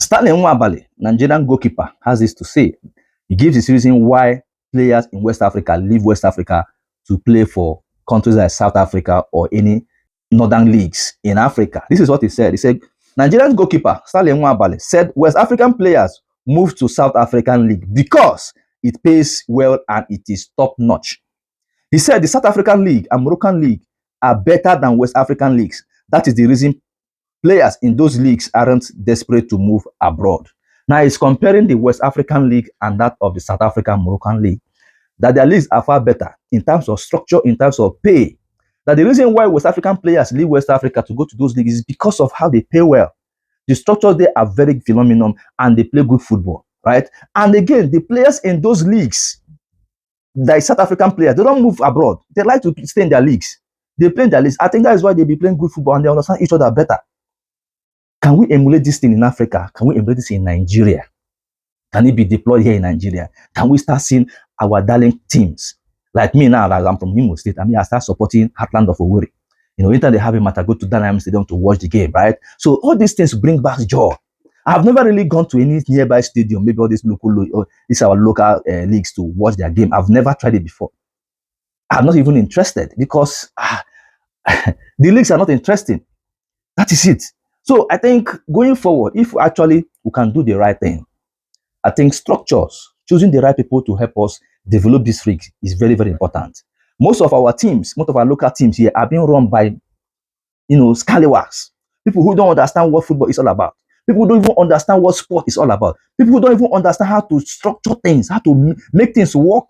Stanley Nwabali, Nigerian goalkeeper, has this to say. He gives his reason why players in West Africa leave West Africa to play for countries like South Africa or any northern leagues in Africa. This is what he said. He said, Nigerian goalkeeper Stanley Nwabali said West African players move to South African league because it pays well and it is top-notch. He said the South African league and Moroccan league are better than West African leagues. That is the reason players in those leagues aren't desperate to move abroad. Now he's comparing the West African league and that of the South African Moroccan league, that their leagues are far better in terms of structure, in terms of pay. That the reason why West African players leave West Africa to go to those leagues is because of how they pay well. The structures there are very phenomenal and they play good football, right? And again, the players in those leagues, the South African players, they don't move abroad. They like to stay in their leagues. They play in their leagues. I think that is why they be playing good football and they understand each other better. Can we emulate this thing in Africa? Can we emulate this in Nigeria? Can it be deployed here in Nigeria? Can we start seeing our darling teams? Like me now, like I'm from Imo State. I start supporting Heartland of Owerri. Anytime they have a match, I go to Dynamo Stadium to watch the game, right? So all these things bring back joy. I've never really gone to any nearby stadium, maybe all these these are our local leagues to watch their game. I've never tried it before. I'm not even interested because the leagues are not interesting. That is it. So I think going forward, if actually we can do the right thing, I think structures, choosing the right people to help us develop this league is very, very important. Most of our teams, most of our local teams here are being run by, scallywags. People who don't understand what football is all about. People who don't even understand what sport is all about. People who don't even understand how to structure things, how to make things work.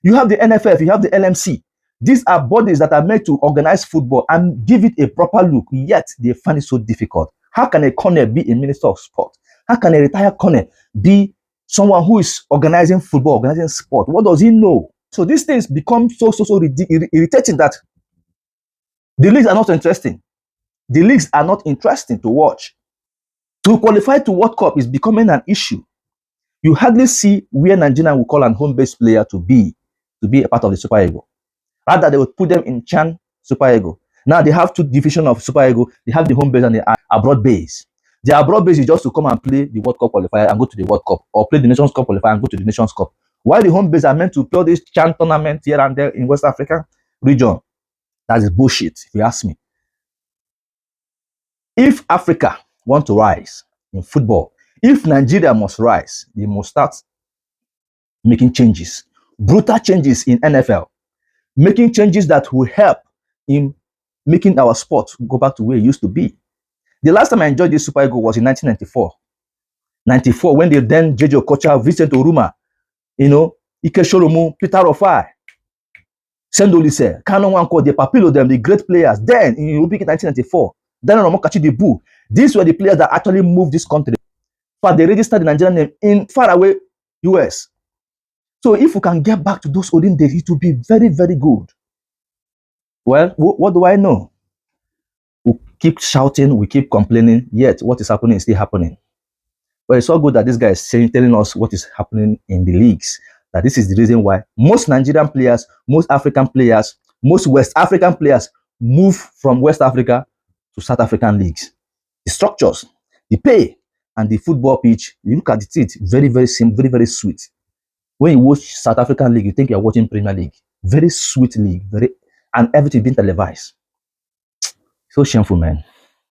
You have the NFF, you have the LMC. These are bodies that are made to organize football and give it a proper look, yet they find it so difficult. How can a colonel be a minister of sport? How can a retired colonel be someone who is organizing football, organizing sport? What does he know? So these things become so irritating that the leagues are not interesting. The leagues are not interesting to watch. To qualify to World Cup is becoming an issue. You hardly see where Nigeria will call an home-based player to be a part of the Super Eagles. Rather, they would put them in Chan Super Eagles. Now they have two divisions of Super Eagles. They have the home base and the abroad base. The abroad base is just to come and play the World Cup qualifier and go to the World Cup, or play the Nations Cup qualifier and go to the Nations Cup. While the home base are meant to play this Chan tournament here and there in West Africa region. That is bullshit, if you ask me. If Africa want to rise in football, if Nigeria must rise, they must start making changes, brutal changes in NFL, making changes that will help in making our sport go back to where it used to be. The last time I enjoyed this Super Eagles was in 1994. 94, when the then JJ Okocha, Vincent Oruma, Ike Sholomu, Peter Rofai, Sendolise, Kano Wanko, the Papilo, them, the great players. Then in Olympic 1994, then Romokachi Debu. These were the players that actually moved this country. But they registered the Nigerian name in faraway US. So if we can get back to those olden days, it will be very, very good. Well, what do I know? We keep shouting, we keep complaining, yet what is happening is still happening. But it's so good that this guy is telling us what is happening in the leagues. That this is the reason why most Nigerian players, most African players, most West African players move from West Africa to South African leagues. The structures, the pay, and the football pitch, you look at it, very, very simple, very, very sweet. When you watch South African league, you think you're watching Premier League. Very sweet league, and everything being televised. So shameful, man.